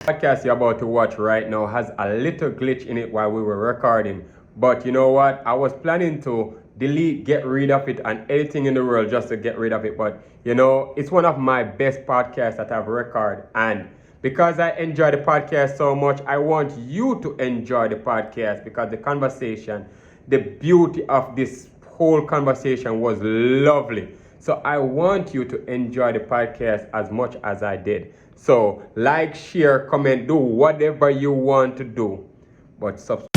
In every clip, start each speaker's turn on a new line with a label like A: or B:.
A: Podcast you're about to watch right now has a little glitch in it while we were recording. But you know what? I was planning to delete, get rid of it, and anything in the world just to get rid of it. But you know, it's one of my best podcasts that I've recorded. And because I enjoy the podcast so much, I want you to enjoy the podcast because the conversation, the beauty of this whole conversation was lovely. So I want you to enjoy the podcast as much as I did. So like, share, comment, do whatever you want to do. But subscribe.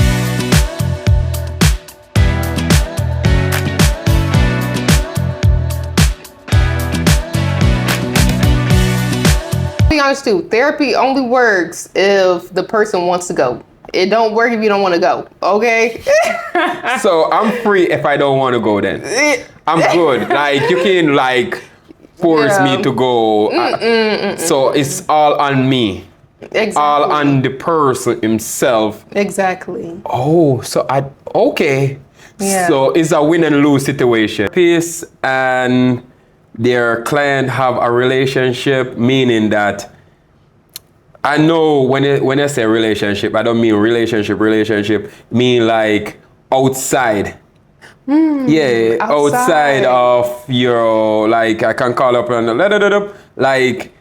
B: Be honest too, therapy only works if the person wants to go. It don't work if you don't want to go, okay?
A: So I'm free if I don't want to go then. I'm good. Like you can like force me to go. So it's all on me.
B: Exactly.
A: All on the person himself.
B: Exactly.
A: Oh, so okay.
B: Yeah.
A: So it's a win and lose situation. Peace and their client have a relationship, meaning that I know when I say relationship, I don't mean relationship, mean like outside. Yeah, outside of your, like I can call up and like,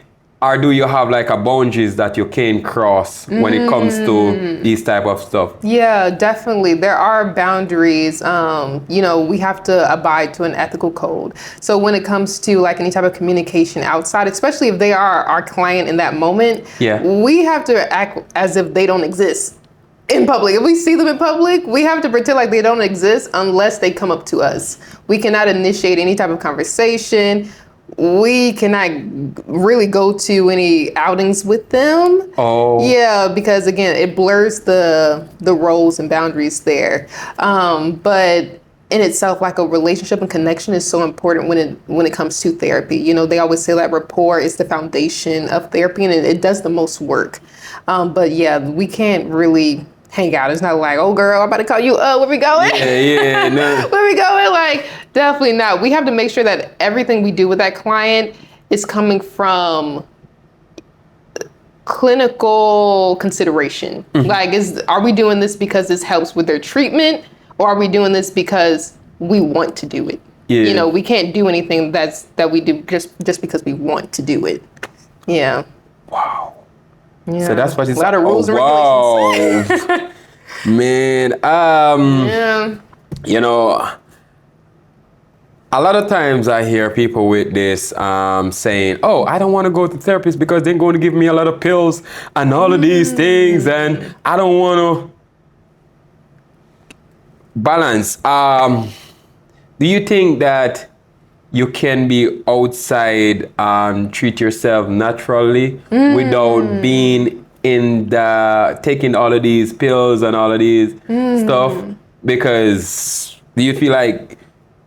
A: or do you have like a boundaries that you can't cross when it comes to these type of stuff?
B: Yeah, definitely. There are boundaries. You know, we have to abide to an ethical code. So when it comes to like any type of communication outside, especially if they are our client in that moment, we have to act as if they don't exist in public. If we see them in public, we have to pretend like they don't exist unless they come up to us. We cannot initiate any type of conversation. We cannot really go to any outings with them.
A: Oh.
B: Yeah, because again, it blurs the roles and boundaries there. But in itself, like a relationship and connection is so important when it comes to therapy. You know, they always say that rapport is the foundation of therapy, and it does the most work. But yeah, we can't really hang out. It's not like, oh girl, I'm about to call you up. Where we going?
A: Yeah, no.
B: Where we going? Like, definitely not. We have to make sure that everything we do with that client is coming from clinical consideration. Like, are we doing this because this helps with their treatment, or are we doing this because we want to do it?
A: Yeah.
B: You know, we can't do anything that we do just because we want to do it. Yeah.
A: Wow.
B: Yeah.
A: So that's what it's
B: a lot of rules and regulations.
A: Man,
B: Yeah.
A: you know, a lot of times I hear people with this saying, oh, I don't want to go to therapist because they're going to give me a lot of pills and all of these things, and I don't want to balance. Do you think that you can be outside and treat yourself naturally without being in taking all of these pills and all of these stuff? Because do you feel like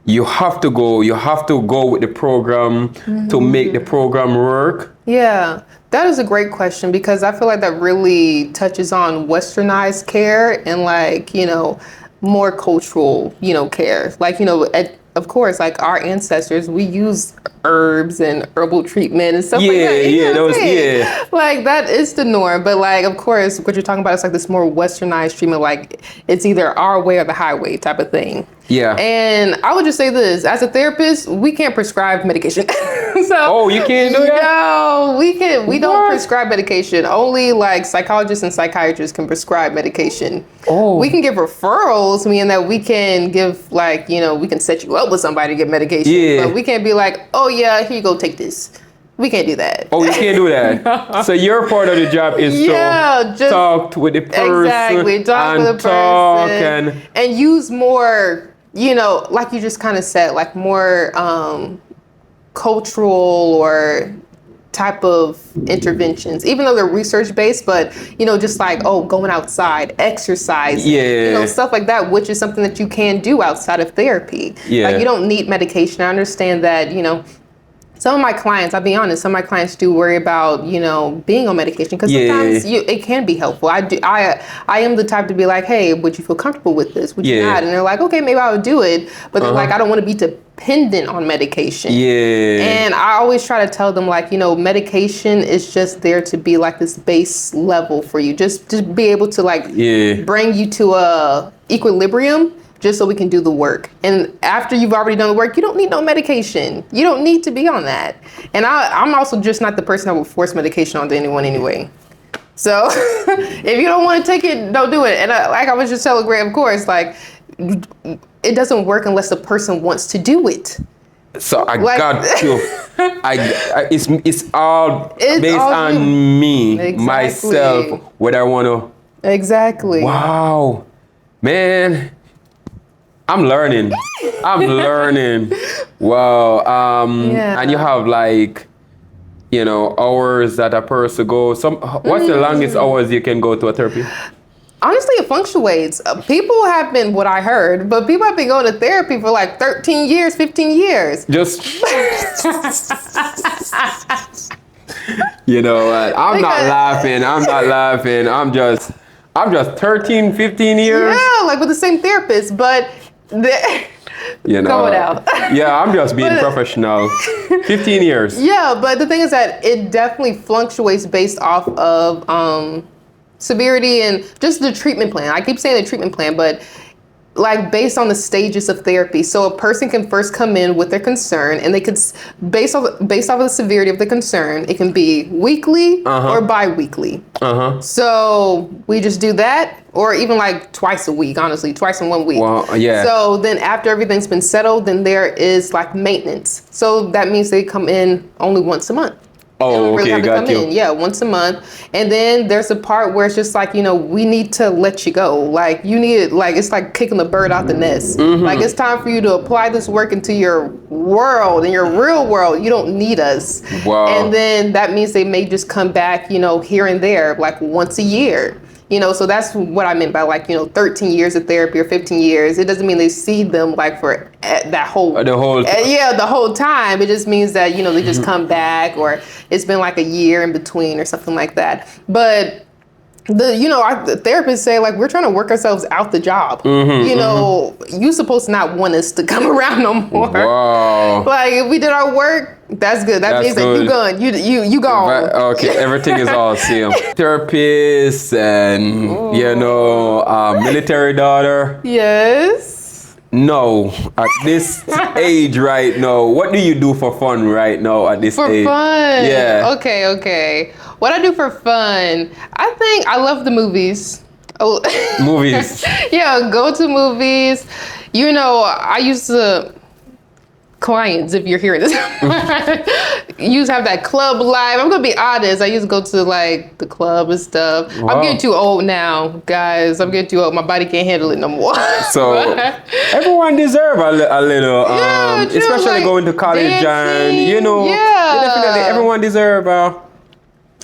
A: you have to go with the program to make the program work?
B: Yeah, that is a great question, because I feel like that really touches on westernized care and like, you know, more cultural, you know, care. Like, you know, of course, like our ancestors, we use herbs and herbal treatment and stuff like that. You know what I'm saying? Like that is the norm. But like, of course, what you're talking about is like this more westernized treatment. Like it's either our way or the highway type of thing.
A: Yeah.
B: And I would just say this, as a therapist, we can't prescribe medication.
A: Oh, you can't do that?
B: No, we don't prescribe medication. Only like psychologists and psychiatrists can prescribe medication.
A: Oh.
B: We can give referrals, meaning that we can give like, you know, we can set you up with somebody to get medication.
A: Yeah.
B: But we can't be like, oh yeah, here you go, take this. We can't do that.
A: Oh, you can't do that. So your part of the job is to
B: just
A: talk with the person.
B: Exactly, talk with the person. And use more, you know, like you just kind of said, like more cultural or type of interventions, even though they're research-based, but, you know, just like, oh, going outside, exercising, you know, stuff like that, which is something that you can do outside of therapy.
A: Yeah.
B: Like, you don't need medication. I understand that, you know, some of my clients, I'll be honest, some of my clients do worry about, being on medication because sometimes it can be helpful. I am the type to be like, hey, would you feel comfortable with this? Would you not? And they're like, okay, maybe I would do it. But they're like, I don't want to be dependent on medication. And I always try to tell them like, medication is just there to be like this base level for you. Just to be able to like bring you to a equilibrium just so we can do the work. And after you've already done the work, you don't need no medication. You don't need to be on that. And I'm also just not the person that will force medication onto anyone anyway. So if you don't want to take it, don't do it. And like I was just telling Greg, of course, like it doesn't work unless the person wants to do it.
C: So I got you. It's all based on me, myself, whether I want to.
B: Exactly.
C: Wow, man. I'm learning. Wow. And you have like, hours that a person goes. What's the longest hours you can go to a therapy?
B: Honestly, it fluctuates. People have been, what I heard, but people have been going to therapy for like 13 years, 15 years.
C: Just, I'm not laughing. I'm just 13, 15 years.
B: Yeah, like with the same therapist, but going out.
C: Yeah, I'm just being professional. 15 years.
B: Yeah, but the thing is that it definitely fluctuates based off of severity and just the treatment plan. I keep saying the treatment plan, but like based on the stages of therapy. So a person can first come in with their concern, and they could, based off of the severity of the concern, it can be weekly or bi-weekly. So we just do that, or even like twice a week, honestly, twice in 1 week.
C: Well, yeah.
B: So then after everything's been settled, then there is like maintenance. So that means they come in only once a month.
C: Oh, okay, got you.
B: Yeah, once a month. And then there's a part where it's just like, we need to let you go. Like you need it, like it's like kicking the bird out the nest. Like it's time for you to apply this work into your world, in your real world. You don't need us.
C: Wow.
B: And then that means they may just come back, here and there, like once a year. So that's what I meant by like, 13 years of therapy or 15 years. It doesn't mean they see them like for that whole, the whole time. It just means that, they just come back, or it's been like a year in between or something like that. But our therapists say like, we're trying to work ourselves out the job. You supposed to not want us to come around no more.
C: Wow.
B: Like if we did our work, that's good. That means that you gone. You gone.
C: Okay, everything is all same. Therapist and military daughter.
B: Yes.
C: No, at this age right now, what do you do for fun right now at this age?
B: For fun?
C: Yeah.
B: Okay. What I do for fun? I think I love the movies. Oh.
C: Movies.
B: Yeah, go to movies. I used to... Clients, if you're hearing this, you used to have that club life. I'm gonna be honest. I used to go to like the club and stuff. Wow. I'm getting too old now, guys. I'm getting too old. My body can't handle it no more.
C: So everyone deserve a little, especially like going to college
B: dancing,
C: and definitely everyone deserve.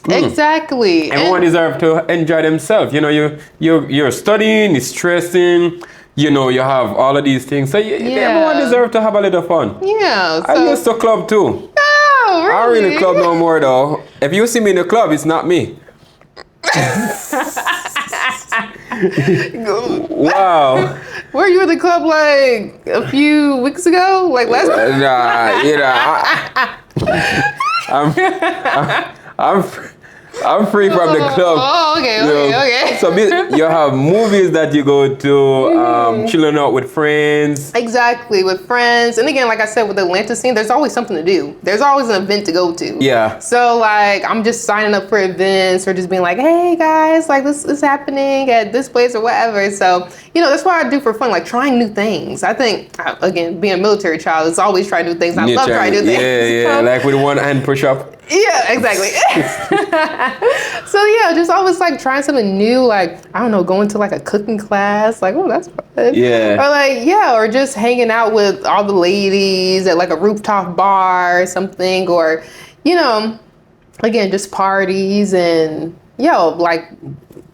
B: Exactly.
C: Everyone deserve to enjoy themselves. You're studying, it's stressing. You have all of these things. So everyone deserves to have a little fun.
B: Yeah.
C: I used to club too.
B: Oh, really?
C: I don't really club no more though. If you see me in the club, it's not me. Wow.
B: Were you at the club like a few weeks ago? Like last I'm free from the club. Oh, okay.
C: So you have movies that you go to, chilling out with friends.
B: Exactly, with friends. And again, like I said, with the Atlanta scene, there's always something to do. There's always an event to go to.
C: Yeah.
B: So like, I'm just signing up for events or just being like, hey guys, like this is happening at this place or whatever. So, that's what I do for fun, like trying new things. I think, again, being a military child, it's always trying new things. I love trying new things.
C: Yeah, like with one hand push up.
B: Yeah, exactly. So yeah, just always like trying something new, like, I don't know, going to like a cooking class, like, oh, that's fun.
C: Yeah.
B: Or just hanging out with all the ladies at like a rooftop bar or something, or, again, just parties and, like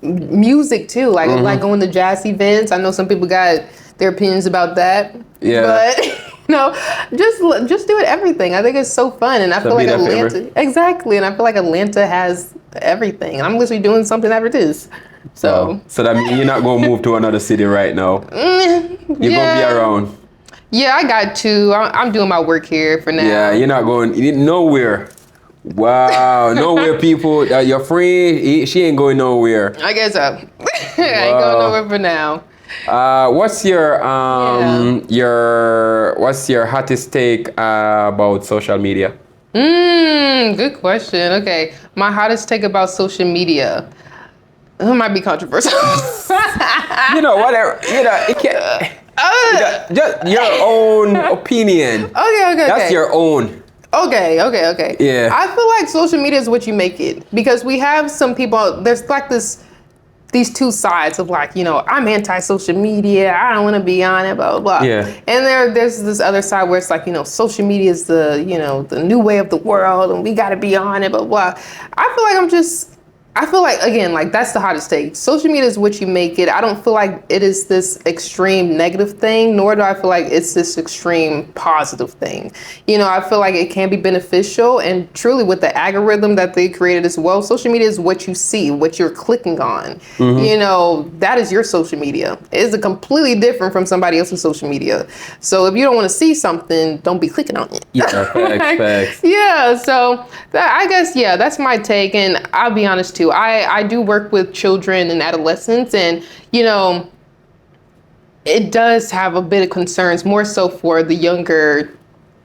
B: music too, like going to jazz events. I know some people got their opinions about that.
C: Yeah.
B: But just do it everything. I think it's so fun, and I feel like Atlanta exactly, and I feel like Atlanta has everything. And I'm literally doing something that it is. So
C: that means you're not gonna move to another city right now. You're gonna be around.
B: Yeah, I got to. I'm doing my work here for now.
C: Yeah, you're not going nowhere. Wow, nowhere, people. Your friend, she ain't going nowhere.
B: I guess so. I ain't going nowhere for now.
C: What's your hottest take about social media?
B: Good question. Okay, my hottest take about social media. It might be controversial.
C: Whatever. It can't. Just your own opinion.
B: Okay.
C: That's your own.
B: Okay.
C: Yeah.
B: I feel like social media is what you make it, because we have some people. There's like these two sides of like, I'm anti-social media. I don't want to be on it, blah, blah, blah.
C: Yeah.
B: And there's this other side where it's like, social media is the new way of the world and we got to be on it, blah, blah. I feel like, again, like that's the hottest take. Social media is what you make it. I don't feel like it is this extreme negative thing, nor do I feel like it's this extreme positive thing. I feel like it can be beneficial, and truly with the algorithm that they created as well, social media is what you see, what you're clicking on. That is your social media. It's completely different from somebody else's social media. So if you don't want to see something, don't be clicking on it.
C: Yeah, facts.
B: Yeah, so I guess, that's my take. And I'll be honest too, I do work with children and adolescents, and it does have a bit of concerns, more so for the younger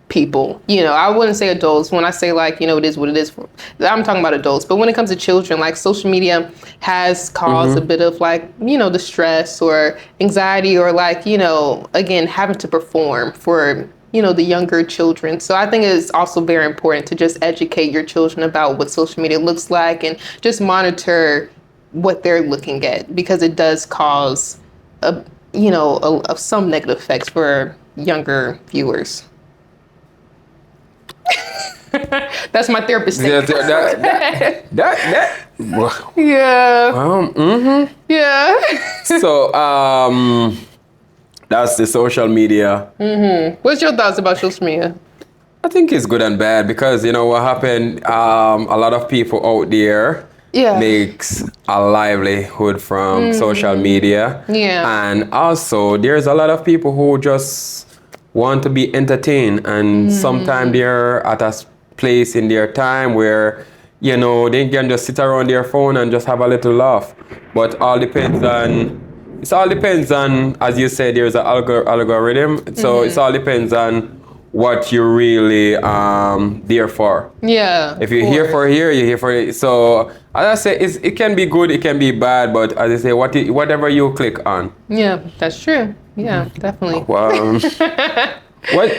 B: people. I wouldn't say adults. When I say like, it is what it is. I'm talking about adults. But when it comes to children, like social media has caused a bit of like, the stress or anxiety, or like, again, having to perform for the younger children. So I think it's also very important to just educate your children about what social media looks like, and just monitor what they're looking at, because it does cause some negative effects for younger viewers. That's my therapist.
C: Yeah.
B: Yeah.
C: So that's the social media.
B: What's your thoughts about social media?
C: I think it's good and bad, because what happened, a lot of people out there makes a livelihood from social media.
B: Yeah.
C: And also there's a lot of people who just want to be entertained, and sometimes they're at a place in their time where they can just sit around their phone and just have a little laugh. But it all depends on, as you said, there's an algorithm. So it all depends on what you're really there for.
B: Yeah.
C: If you're here for you're here for it. So as I say, it can be good, it can be bad, but as I say, whatever you click on.
B: Yeah, that's true. Yeah, definitely.
C: Wow.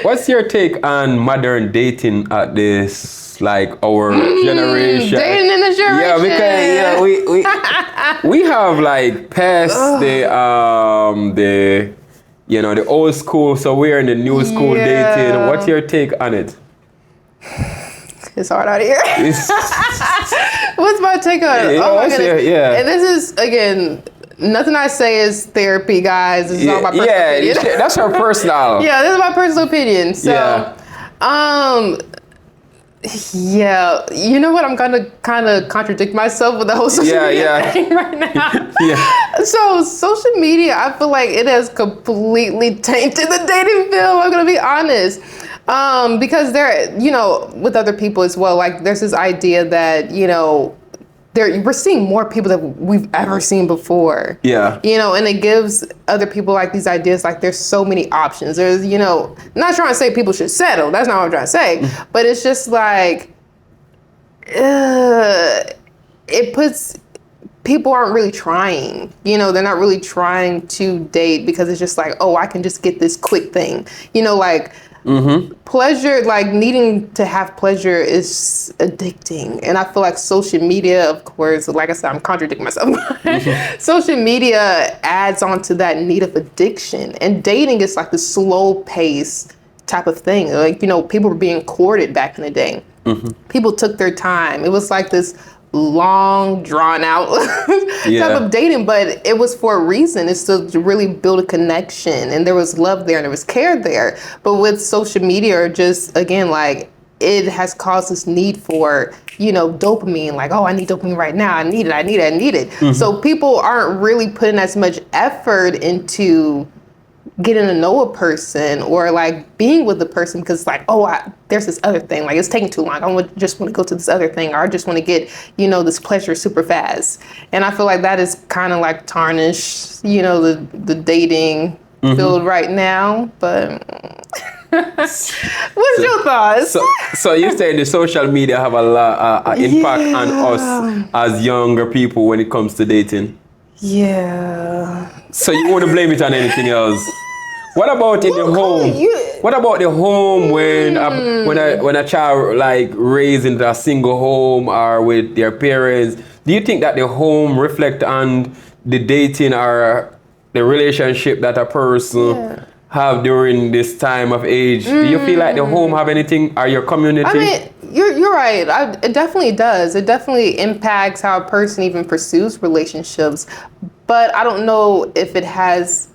C: What's your take on modern dating at this, like, our generation?
B: Dating in the generation.
C: Yeah, because we have like passed the old school, so we're in the new school dating. What's your take on it?
B: It's hard out here. What's my take on it? Oh my goodness. And this is, again, nothing I say is therapy, guys. This is all my personal opinion.
C: That's her personal.
B: Yeah, this is my personal opinion. So, you know what? I'm gonna kind of contradict myself with the whole social media thing right now. So social media, I feel like it has completely tainted the dating field. I'm gonna be honest. Because there, with other people as well, like there's this idea that, we're seeing more people than we've ever seen before. Yeah. And it gives other people like these ideas, like there's so many options. There's, not trying to say people should settle. That's not what I'm trying to say. But it's just like, it puts, people aren't really trying. They're not really trying to date, because it's just like, oh, I can just get this quick thing. Pleasure, like needing to have pleasure is addicting. And I feel like social media, of course, like I said, I'm contradicting myself. Social media adds on to that need of addiction. And dating is like the slow pace type of thing. Like, people were being courted back in the day. People took their time. It was like this long, drawn out type of dating, but it was for a reason. It's to really build a connection, and there was love there and there was care there. But with social media, or just again, like, it has caused this need for, you know, dopamine, like, oh, I need dopamine right now. I need it. So people aren't really putting as much effort into getting to know a person or like being with the person, because it's like, oh, there's this other thing, like it's taking too long. Just want to go to this other thing, or I just want to get, you know, this pleasure super fast. And I feel like that is kind of like tarnished, you know, the dating field right now. But what's your thoughts?
C: So you say the social media have a lot impact on us as younger people when it comes to dating?
B: Yeah.
C: So you want to blame it on anything else? What about in the home? What about the home when a child like raised in a single home or with their parents? Do you think that the home reflect on the dating or the relationship that a person have during this time of age? Do you feel like the home have anything, or your community?
B: I mean, you're right. It definitely does. It definitely impacts how a person even pursues relationships. But I don't know if it has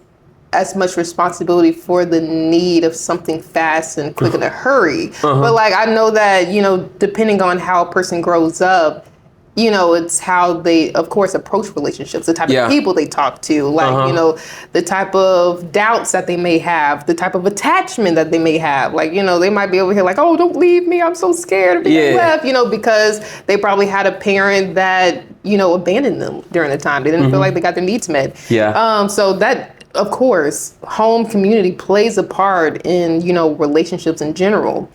B: as much responsibility for the need of something fast and quick in a hurry. But like, I know that, you know, depending on how a person grows up, you know, it's how they, of course, approach relationships, the type of people they talk to, like, you know, the type of doubts that they may have, the type of attachment that they may have. Like, you know, they might be over here like, oh, don't leave me, I'm so scared of being left, you know, because they probably had a parent that, you know, abandoned them during the time. They didn't feel like they got their needs met. So that, of course, home community plays a part in, you know, relationships in general.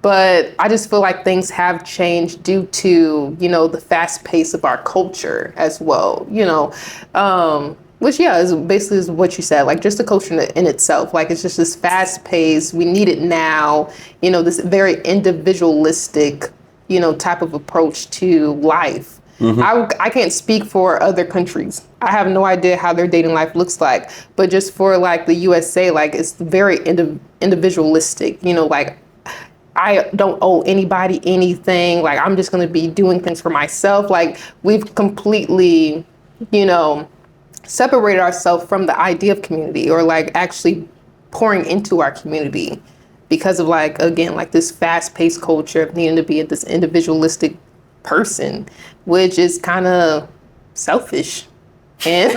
B: But I just feel like things have changed due to, you know, the fast pace of our culture as well, you know, which, is basically is what you said, like just the culture in itself. Like, it's just this fast pace. We need it now, you know, this very individualistic, you know, type of approach to life. I can't speak for other countries. I have no idea how their dating life looks like. But just for like the USA, like it's very individualistic, you know, like I don't owe anybody anything. Like, I'm just going to be doing things for myself. Like, we've completely, you know, separated ourselves from the idea of community, or like actually pouring into our community because of, like, again, like this fast paced culture of needing to be this individualistic person, which is kind of selfish. And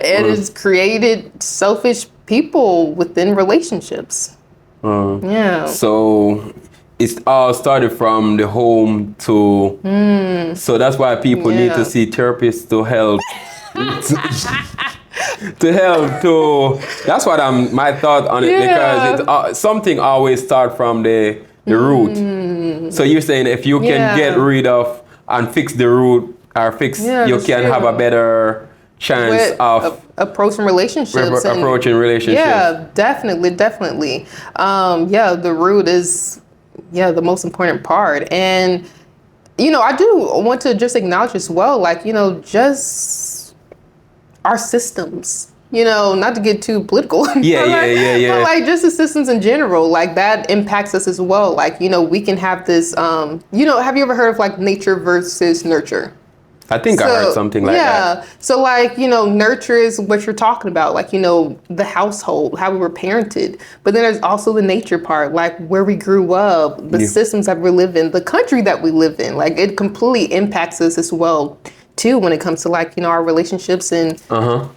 B: it has created selfish people within relationships.
C: So it all started from the home to, so that's why people need to see therapists to help. That's what my thought on it, because something always start from the root. So you're saying if you can get rid of and fix the root, or you can have a better chance of
B: approaching relationships. Yeah, definitely. The root is the most important part. And, you know, I do want to just acknowledge as well, like, you know, just our systems, you know, not to get too political. But like just the systems in general, like that impacts us as well. Like, you know, we can have this, you know, have you ever heard of like nature versus nurture?
C: I think I heard something like that.
B: Yeah. So like, you know, nurture is what you're talking about, like, you know, the household, how we were parented. But then there's also the nature part, like where we grew up, the systems that we live in, the country that we live in. Like, it completely impacts us as well, too, when it comes to, like, you know, our relationships and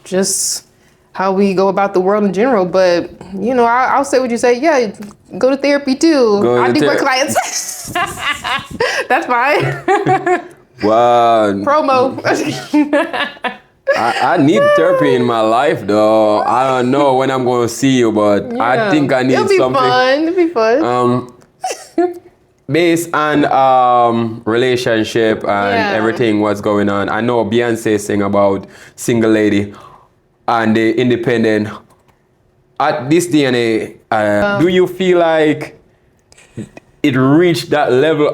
B: just how we go about the world in general. But, you know, I'll say what you say. Yeah, go to therapy, too. I do my clients. That's fine.
C: Wow.
B: Promo.
C: I need therapy in my life, though. I don't know when I'm going to see you, but I think I need something.
B: It'll be fun.
C: Based on relationship and everything, what's going on. I know Beyonce saying about single lady and the independent. At this DNA, do you feel like it reached that level?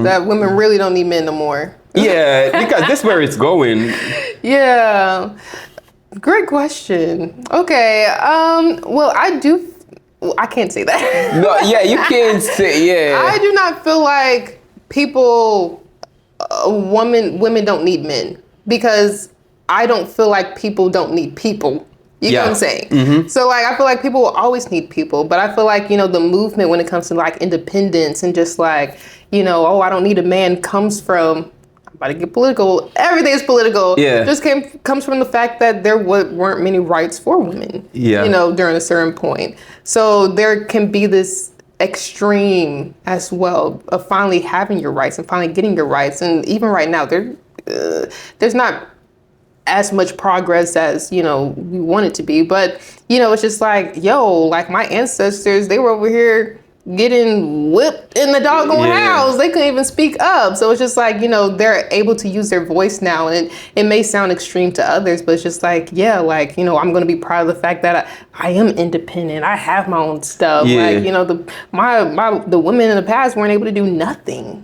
B: That women really don't need men no more.
C: Yeah, because that's where it's going.
B: Yeah. Great question. Okay. Well, I can't say that.
C: No, yeah, you can't say,
B: I do not feel like women don't need men, because I don't feel like people don't need people. You know what I'm saying?
C: Mm-hmm.
B: So like, I feel like people will always need people, but I feel like, the movement when it comes to like independence and just like, oh, I don't need a man, comes from, I'm about to get political, everything is political.
C: Yeah.
B: Just comes from the fact that there weren't many rights for women, during a certain point. So there can be this extreme as well of finally having your rights and finally getting your rights. And even right now, there's not as much progress as, we want it to be. But, it's just like, like my ancestors, they were over here getting whipped in the doggone house. They couldn't even speak up. So it's just like, they're able to use their voice now. And it may sound extreme to others, but it's just like, I'm going to be proud of the fact that I am independent. I have my own stuff. Like, the women in the past weren't able to do nothing,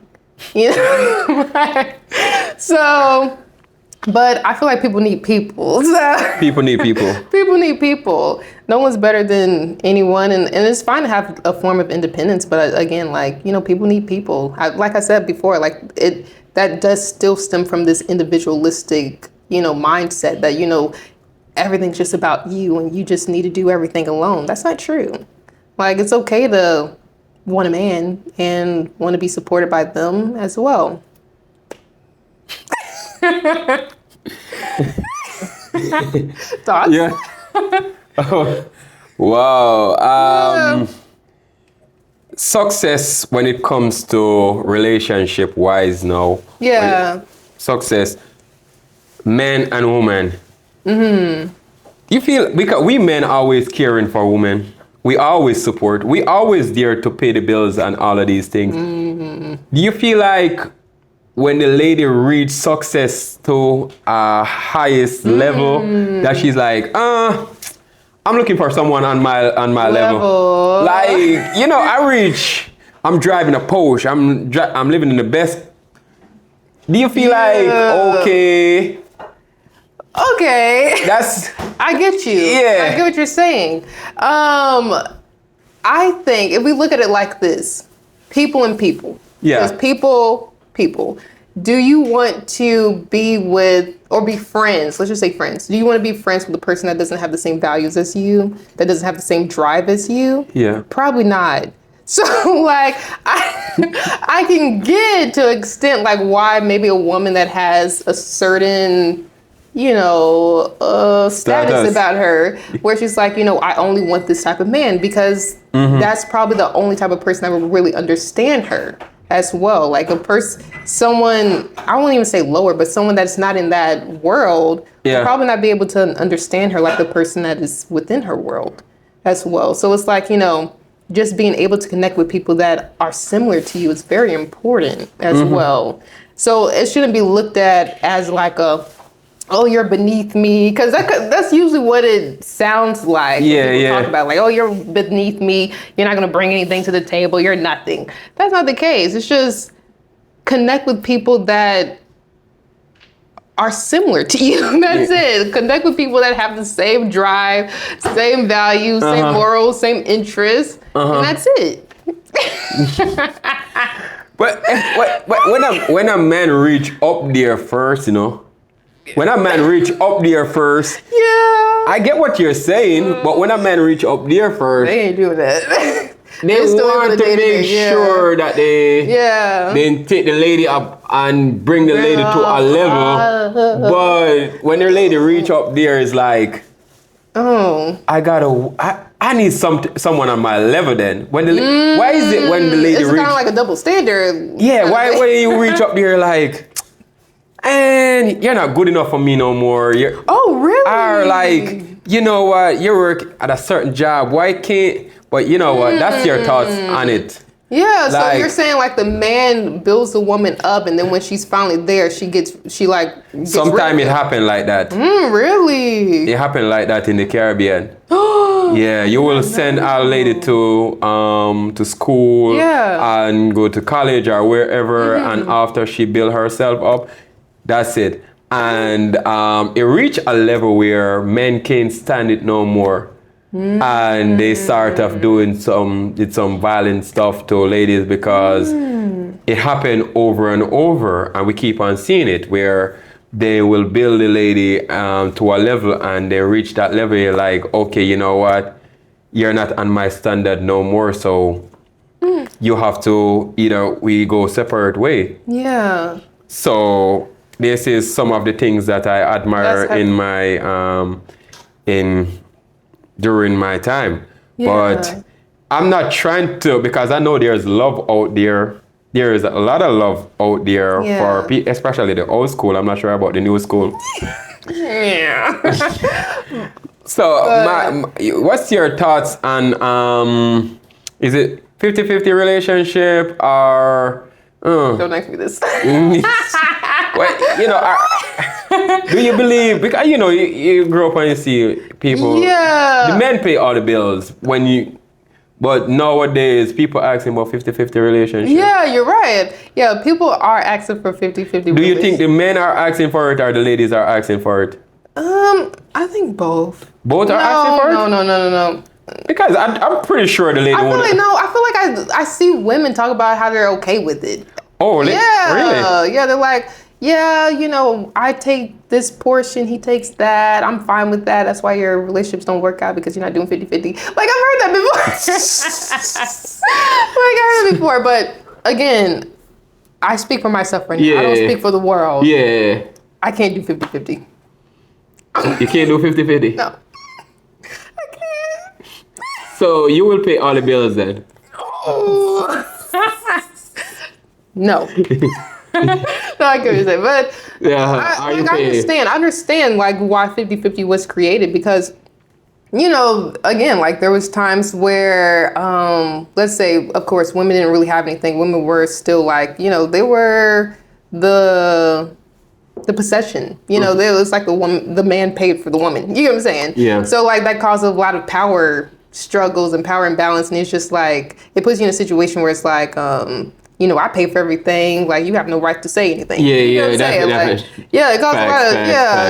B: So, but I feel like people need people.
C: People need people.
B: People need people. No one's better than anyone. And it's fine to have a form of independence. But again, like, people need people. Like I said before, like that does still stem from this individualistic, mindset that, everything's just about you and you just need to do everything alone. That's not true. Like, it's okay to want a man and want to be supported by them as well. Thoughts?
C: Yeah. Oh, wow. Success when it comes to relationship wise now.
B: Yeah.
C: Success, men and women. Mm-hmm. You feel, because we men always caring for women. We always support. We always there to pay the bills and all of these things. Mm-hmm. Do you feel like when the lady reach success to a highest level, that she's like, I'm looking for someone on my level. Like, I'm driving a Porsche, I'm living in the best. Do you feel like, okay,
B: I get you.
C: Yeah.
B: I get what you're saying. I think if we look at it like this, people and people.
C: Yeah.
B: Because people. Do you want to be with or be friends? Let's just say friends. Do you want to be friends with a person that doesn't have the same values as you, that doesn't have the same drive as you?
C: Yeah.
B: Probably not. So like I can get to an extent like why maybe a woman that has a certain status about her, where she's like, I only want this type of man, because that's probably the only type of person that will really understand her as well. Like someone, I won't even say lower, but someone that's not in that world will probably not be able to understand her like the person that is within her world as well. So it's like, just being able to connect with people that are similar to you is very important as well. So it shouldn't be looked at as like oh, you're beneath me, because that's usually what it sounds like. When people talk about like, oh, you're beneath me, you're not going to bring anything to the table, you're nothing. That's not the case. It's just connect with people that are similar to you. That's it. Connect with people that have the same drive, same values, same morals, same interests, and that's it.
C: But when a man reach up there first, when a man reach up there first, I get what you're saying, but when a man reach up there first,
B: they ain't doing that.
C: They want to make sure that they take the lady up and bring the lady to a level. But when the lady reach up there, it's like, I need someone on my level then. Why is it when the lady
B: it's
C: reach?
B: It's kind of like a double standard.
C: Yeah, why you reach up there like, and you're not good enough for me no more.
B: Oh, really?
C: Or like, you know what, you work at a certain job. Why can't, but you know what, that's your thoughts on it.
B: Yeah, so you're saying like the man builds the woman up, and then when she's finally there, she gets
C: Sometimes it happened like that.
B: Really?
C: It happened like that in the Caribbean. Yeah, you will send a lady to school and go to college or wherever, and after she build herself up, that's it. And it reached a level where men can't stand it no more. And they start off doing some violent stuff to ladies because it happened over and over, and we keep on seeing it where they will build the lady to a level, and they reach that level. You're like, okay, you know what? You're not on my standard no more, so you have to either we go separate way.
B: Yeah.
C: So this is some of the things that I admire in my during my time.
B: Yeah.
C: But I'm not trying to, because I know there's love out there. There is a lot of love out there for especially the old school. I'm not sure about the new school.
B: Yeah.
C: So what's your thoughts on is it 50-50 relationship or
B: Don't ask me this.
C: well, you know, do you believe, because you know you grow up and you see people, the men pay all the bills but nowadays people asking about 50-50 relationship.
B: Yeah, you're right. Yeah, people are asking for 50-50.
C: Do you think the men are asking for it or the ladies are asking for it?
B: I think both.
C: Both are asking for it?
B: No.
C: Because I'm pretty sure the lady
B: I feel like I see women talk about how they're okay with it.
C: Oh,
B: really? Yeah, they're like, yeah, you know, I take this portion, he takes that. I'm fine with that. That's why your relationships don't work out, because you're not doing 50-50. Like, I've heard that before. But again, I speak for myself right now.
C: Yeah.
B: I don't speak for the world.
C: Yeah.
B: I can't do 50-50.
C: You can't do 50-50?
B: No. I can't.
C: So you will pay all the bills then?
B: No. No, I get what you're saying, but I understand like why 50-50 was created, because, you know, again, like there was times where, let's say, of course, women didn't really have anything. Women were still like, you know, they were the possession, you know, it was like the man paid for the woman. You know what I'm saying?
C: Yeah.
B: So like that caused a lot of power struggles and power imbalance, and it's just like it puts you in a situation where it's like, you know, I pay for everything. Like, you have no right to say anything.
C: Yeah,
B: you know
C: definitely.
B: Like, it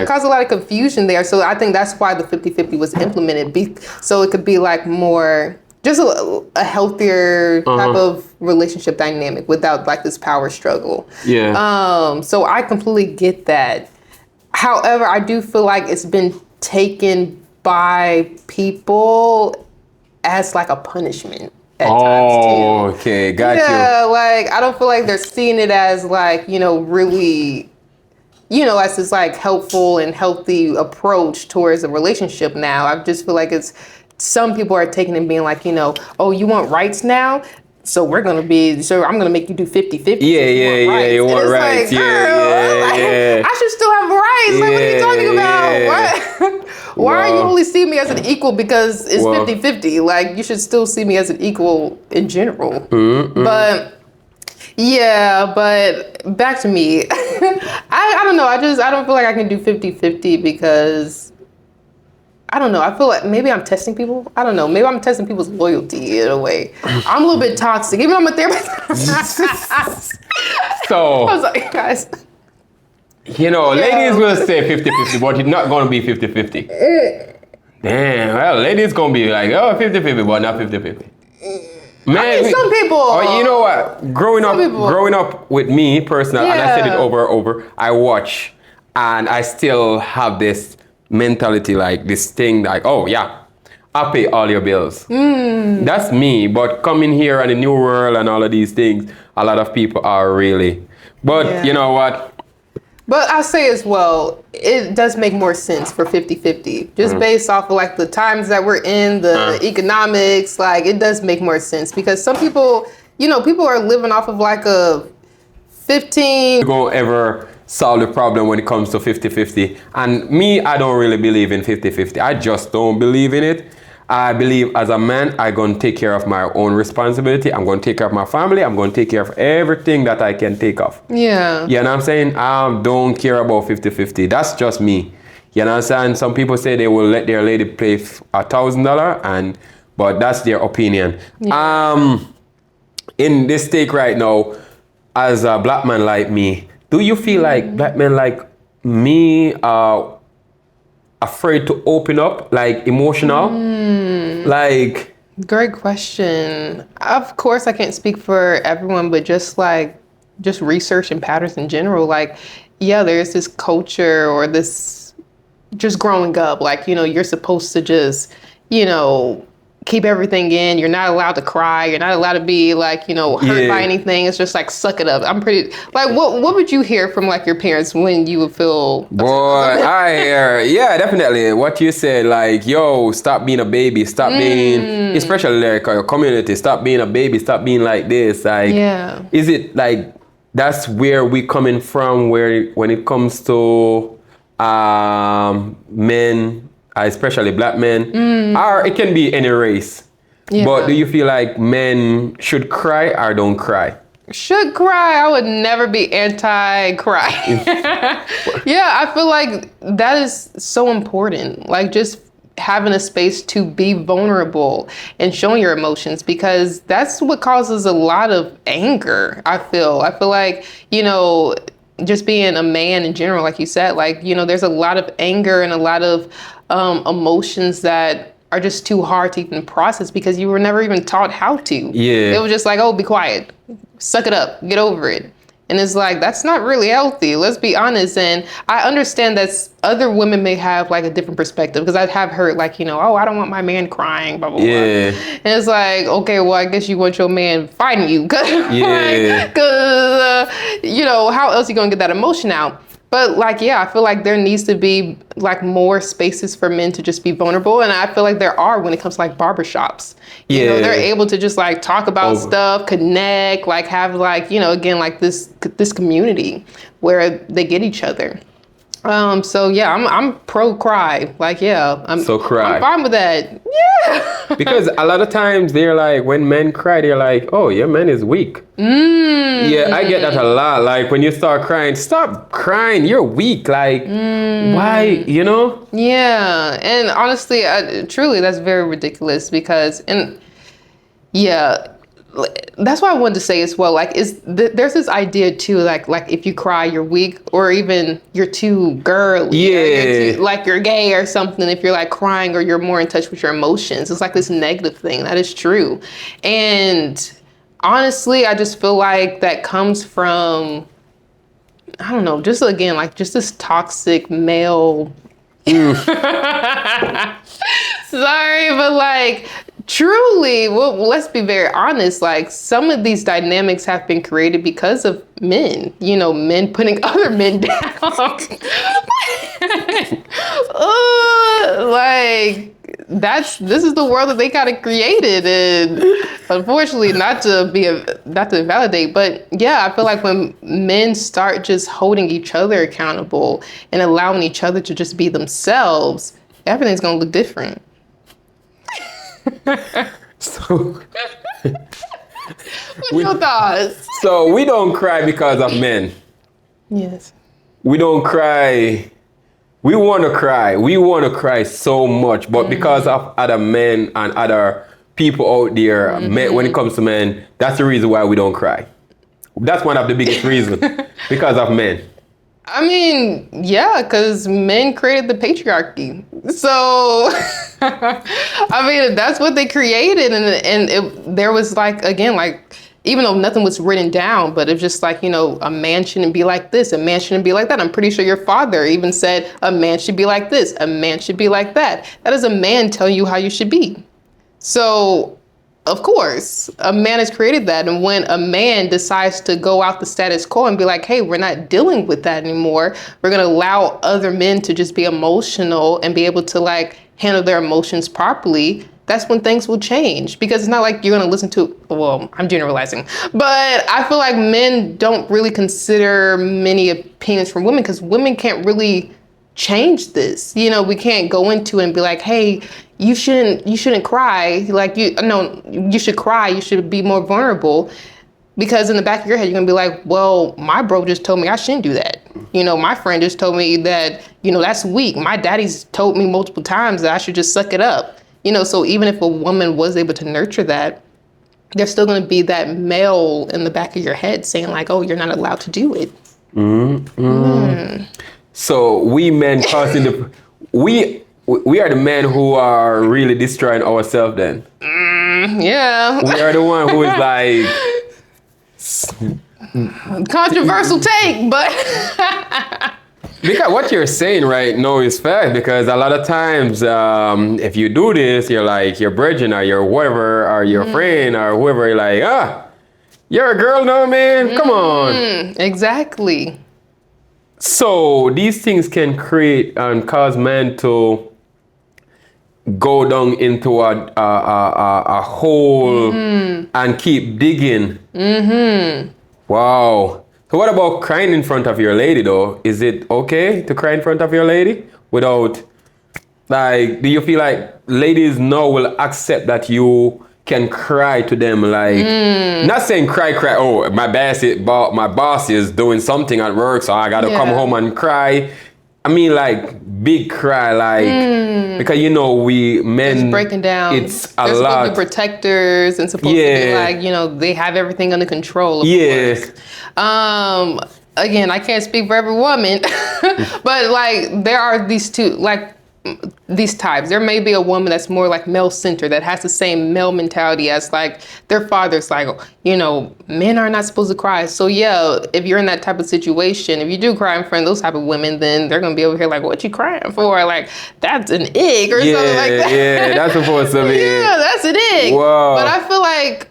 B: caused a lot of confusion there. So I think that's why the 50-50 was implemented, so it could be like more, just a healthier type of relationship dynamic without like this power struggle.
C: Yeah.
B: So I completely get that. However, I do feel like it's been taken by people as like a punishment.
C: Okay, got you.
B: Yeah, like I don't feel like they're seeing it as like, you know, really, you know, as this like helpful and healthy approach towards a relationship now. I just feel like some people are taking it and being like, you know, oh, you want rights now? So I'm gonna make you do 50-50.
C: Yeah, you want rights.
B: Like, I should still have rights. Like, what are you talking about? What? Why are you only seeing me as an equal because it's 50-50? Like, you should still see me as an equal in general. But back to me. I don't know. I don't feel like I can do 50-50 because I don't know. I feel like maybe I'm testing people. I don't know. Maybe I'm testing people's loyalty in a way. I'm a little bit toxic. Even though I'm a therapist.
C: So,
B: I was like, guys.
C: You know, ladies will say 50-50, but it's not going to be 50-50. Damn, well, ladies going to be like, oh, 50-50, but not 50-50. Man,
B: I mean, some people.
C: Oh, you know what? Growing up with me personally, and I said it over and over, I watch, and I still have this mentality, like this thing, like, oh yeah, I'll pay all your bills. That's me. But coming here in the new world and all of these things, a lot of people are really. But you know what?
B: But I say as well, it does make more sense for 50-50. Just based off of like the times that we're in, the economics, like it does make more sense because some people, you know, people are living off of like a 15.
C: You won't ever solve the problem when it comes to 50-50. And me, I don't really believe in 50-50. I just don't believe in it. I believe as a man, I'm going to take care of my own responsibility. I'm going to take care of my family. I'm going to take care of everything that I can take off.
B: Yeah.
C: You know what I'm saying? I don't care about 50-50. That's just me. You know what I'm saying? Some people say they will let their lady pay $1,000, but that's their opinion. Yeah. In this take right now, as a black man like me, do you feel like black men like me are afraid to open up, like emotional? Like,
B: great question. Of course, I can't speak for everyone, but just like just research and patterns in general, like, yeah, there's this culture or this just growing up, like, you're supposed to just, keep everything in. You're not allowed to cry. You're not allowed to be like, hurt by anything. It's just like, suck it up. I'm pretty, like, what would you hear from like your parents when you would feel?
C: Boy, I hear, yeah, definitely. What you said, like, yo, stop being a baby. Stop being, especially like your community, stop being a baby. Stop being like this. Like, is it like, that's where we coming from, where when it comes to men, especially black men, or it can be any race. Yeah. But do you feel like men should cry or don't cry?
B: Should cry. I would never be anti-cry. Yeah, I feel like that is so important. Like just having a space to be vulnerable and showing your emotions, because that's what causes a lot of anger. I feel like, just being a man in general, like you said, like, there's a lot of anger and a lot of emotions that are just too hard to even process because you were never even taught how to. Yeah. It was just like, oh, be quiet, suck it up, get over it. And it's like, that's not really healthy. Let's be honest. And I understand that other women may have like a different perspective, because I have heard like, oh, I don't want my man crying, blah, blah, blah. And it's like, okay, well, I guess you want your man fighting you. Because, how else are you going to get that emotion out? But like, yeah, I feel like there needs to be like more spaces for men to just be vulnerable. And I feel like there are when it comes to like barbershops. They're able to just like talk about stuff, connect, like have like, again, like this community where they get each other. So yeah, I'm pro cry. Like, yeah, I'm fine with that. Yeah.
C: Because a lot of times they're like, when men cry, they're like, oh, your man is weak. Yeah, I get that a lot. Like when you start crying, stop crying. You're weak. Like, why,
B: Yeah. And honestly, truly, that's very ridiculous because, that's why I wanted to say as well, like, there's this idea too, like if you cry, you're weak, or even you're too girly, you're gay or something. If you're like crying, or you're more in touch with your emotions, it's like this negative thing. That is true. And honestly, I just feel like that comes from, I don't know, just again, like just this toxic male. Sorry, but like, truly, well, let's be very honest, like some of these dynamics have been created because of men, men putting other men down. This is the world that they kind of created. And unfortunately, not to invalidate, but yeah, I feel like when men start just holding each other accountable and allowing each other to just be themselves, everything's going to look different.
C: So,
B: what's your thoughts?
C: So we don't cry because of men.
B: Yes.
C: We don't cry. We want to cry. We want to cry so much, but because of other men and other people out there, men, when it comes to men, that's the reason why we don't cry. That's one of the biggest reasons, because of men.
B: I mean, yeah, because men created the patriarchy. So, I mean, that's what they created. And there was like, again, like, even though nothing was written down, but it's just like, a man shouldn't be like this. A man shouldn't be like that. I'm pretty sure your father even said a man should be like this. A man should be like that. That is a man telling you how you should be. So, of course, a man has created that. And when a man decides to go out the status quo and be like, hey, we're not dealing with that anymore, we're going to allow other men to just be emotional and be able to like handle their emotions properly, that's when things will change. Because it's not like you're going to listen to, well, I'm generalizing, but I feel like men don't really consider many opinions from women, because women can't really change this. We can't go into it and be like, hey, you shouldn't cry. Like, you should cry. You should be more vulnerable. Because in the back of your head, you're gonna be like, well, my bro just told me I shouldn't do that. My friend just told me that, that's weak. My daddy's told me multiple times that I should just suck it up. So even if a woman was able to nurture that, there's still gonna be that male in the back of your head saying like, oh, you're not allowed to do it.
C: So we men causing we are the men who are really destroying ourselves then.
B: Yeah.
C: We are the one who is like,
B: Controversial take, but
C: Because what you're saying right now is fact, because a lot of times if you do this, you're like your brethren or your whatever or your friend or whoever, you're like, you're a girl now, man. Come on.
B: Exactly.
C: So these things can create and cause men to go down into a hole and keep digging. Wow. So what about crying in front of your lady though? Is it okay to cry in front of your lady without, like, do you feel like ladies now will accept that you can cry to them? Like, not saying cry, oh, my boss is doing something at work, so I gotta come home and cry. I mean, like, big cry, like, because, you know, we men,
B: it's breaking down.
C: It's a
B: They're
C: lot.
B: supposed to be protectors and supposed to be like, you know, they have everything under control. Of course. Again, I can't speak for every woman, but like, there are these two, like, these types. There may be a woman that's more like male-centered, that has the same male mentality as like their father's like, you know, men are not supposed to cry. So yeah, if you're in that type of situation, if you do cry in front of those type of women, then they're gonna be over here like, what you crying for? Like, that's an egg or something like that.
C: Yeah, that's supposed to be.
B: Yeah, that's an egg.
C: Wow.
B: But I feel like,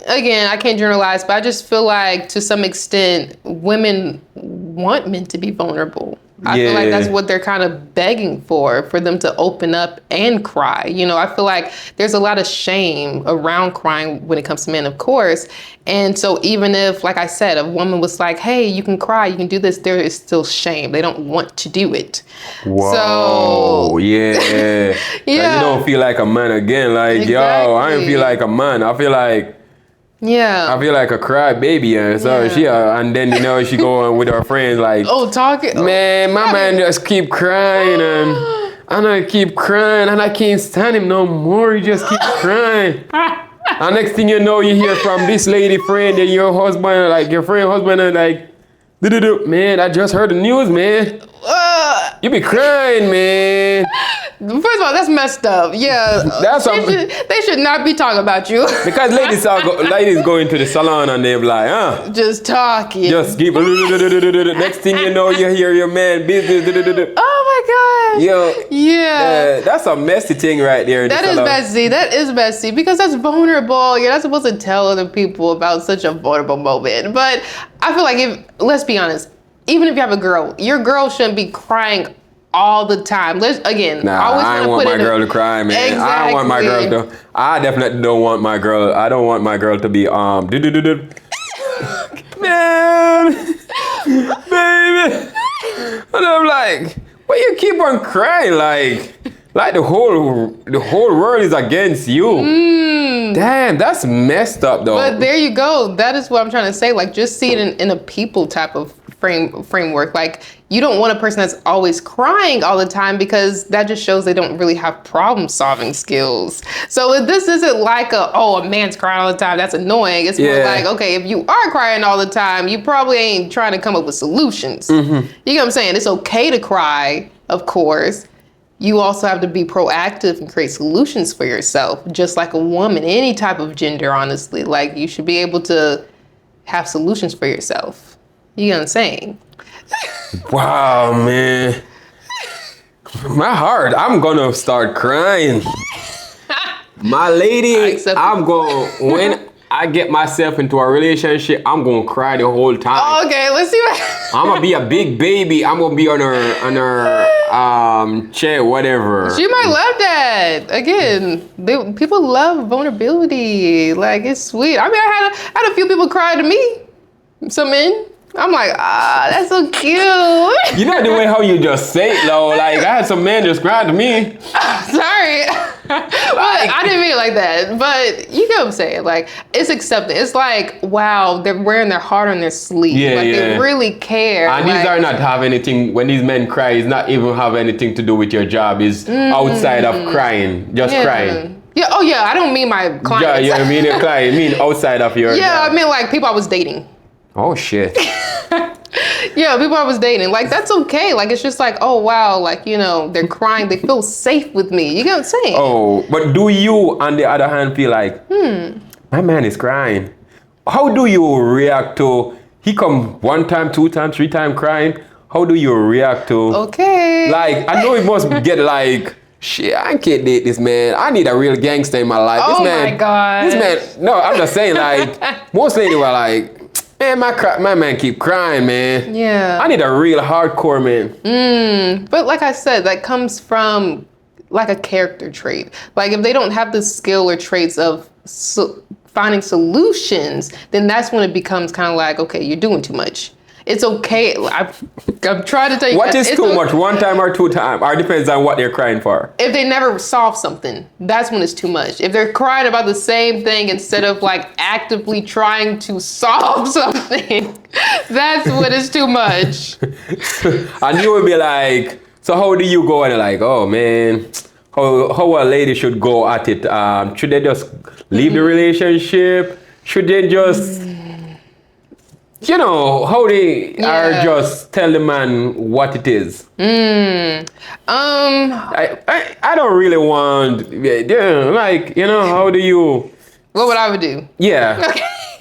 B: again, I can't generalize, but I just feel like to some extent, women want men to be vulnerable. I feel like that's what they're kind of begging for them to open up and cry. You know, I feel like there's a lot of shame around crying when it comes to men, of course. And so even if, like I said, a woman was like, hey, you can cry, you can do this, there is still shame. They don't want to do it.
C: Whoa,
B: so,
C: yeah. You don't feel like a man again. Like, yo, I don't feel like a man. I feel like I feel like a cry baby, and so she, and then you know she go on with her friends like, man, my man just keep crying and I keep crying and I can't stand him no more. He just keep crying. And next thing you know, you hear from this lady friend and your husband, like your friend husband, and like, man, I just heard the news, man. You be crying, man.
B: First of all, that's messed up. Yeah, they should not be talking about you.
C: Because ladies go into the salon and they're like,
B: just talking.
C: Just keep. Next thing you know, you hear your man business.
B: Oh my gosh.
C: Yo.
B: Yeah.
C: That's a messy thing right there.
B: That is messy. That is messy because that's vulnerable. You're not supposed to tell other people about such a vulnerable moment. But I feel like let's be honest, even if you have a girl, your girl shouldn't be crying all the time. I
C: don't want my girl to cry, man.
B: Exactly.
C: I don't want my girl to. I definitely don't want my girl. I don't want my girl to be man, baby. And I'm like, why you keep on crying? Like the whole world is against you. Damn, that's messed up though.
B: But there you go. That is what I'm trying to say. Like, just see it in a people type of framework. Like, you don't want a person that's always crying all the time because that just shows they don't really have problem solving skills. So if this isn't like a man's crying all the time, that's annoying. It's more like, okay, if you are crying all the time, you probably ain't trying to come up with solutions. You know what I'm saying? It's okay to cry, of course. You also have to be proactive and create solutions for yourself, just like a woman, any type of gender, honestly. Like, you should be able to have solutions for yourself. You know what I'm saying?
C: Wow, man. My heart, I'm gonna start crying. My lady, when I get myself into a relationship, I'm gonna cry the whole time.
B: Okay, let's see what.
C: I'm gonna be a big baby. I'm gonna be on her chair, whatever.
B: She might love that. Again, people love vulnerability. Like, it's sweet. I mean, I had a few people cry to me. Some men. I'm like, that's so cute.
C: You know the way how you just say it though. Like, I had some men just cry to me.
B: Sorry. I didn't mean it like that. But you know what I'm saying? Like, it's accepted. It's like, wow, they're wearing their heart on their sleeve. They really care.
C: And these are not have anything, when these men cry, it's not even have anything to do with your job. It's outside of crying. Just crying.
B: Yeah, I don't mean my clients.
C: Yeah, I mean your client. I mean outside of your job.
B: I mean like people I was dating.
C: Oh shit.
B: Yeah, people I was dating. Like, that's okay. Like, it's just like, oh wow, like, you know, they're crying, they feel safe with me. You get what I'm saying?
C: Oh, but do you on the other hand feel like, my man is crying? How do you react to he come 1 time, 2 times, 3 times crying. How do you react to?
B: Okay.
C: Like, I know it must get like, shit, I can't date this man. I need a real gangster in my life.
B: Oh
C: this man,
B: my God.
C: This man, no, I'm just saying, like, most ladies were like, man, my man keep crying, man.
B: Yeah.
C: I need a real hardcore man.
B: But like I said, that comes from like a character trait. Like if they don't have the skill or traits of finding solutions, then that's when it becomes kind of like, okay, you're doing too much. It's okay. I'm trying to tell you.
C: What is too much? 1 time or 2 times? Or it depends on what they're crying for.
B: If they never solve something, that's when it's too much. If they're crying about the same thing instead of like actively trying to solve something, that's when it's too much.
C: And you will be like, so how do you go? And like, oh man, how a lady should go at it? Should they just leave the relationship? Should they just, you know, how they are just tell the man what it is? I don't really want, like, you know, how do you?
B: What would I do?
C: Yeah.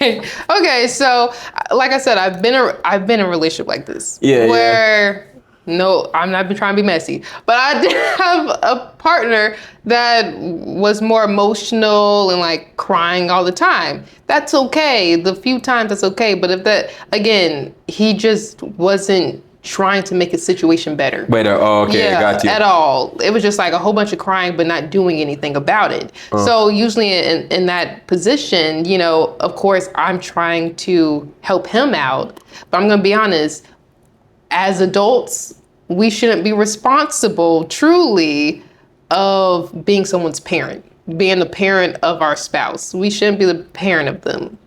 B: Okay, so like I said, I've been in a relationship like this.
C: Yeah.
B: Where no, I'm not been trying to be messy, but I did have a partner that was more emotional and like crying all the time. That's okay. The few times that's okay, but if that again, he just wasn't trying to make his situation better.
C: Better. Oh, okay,
B: Yeah,
C: got you.
B: at all. It was just like a whole bunch of crying, but not doing anything about it. So usually in that position, you know, of course, I'm trying to help him out. But I'm going to be honest, as adults, we shouldn't be responsible truly of being someone's parent, being the parent of our spouse. We shouldn't be the parent of them.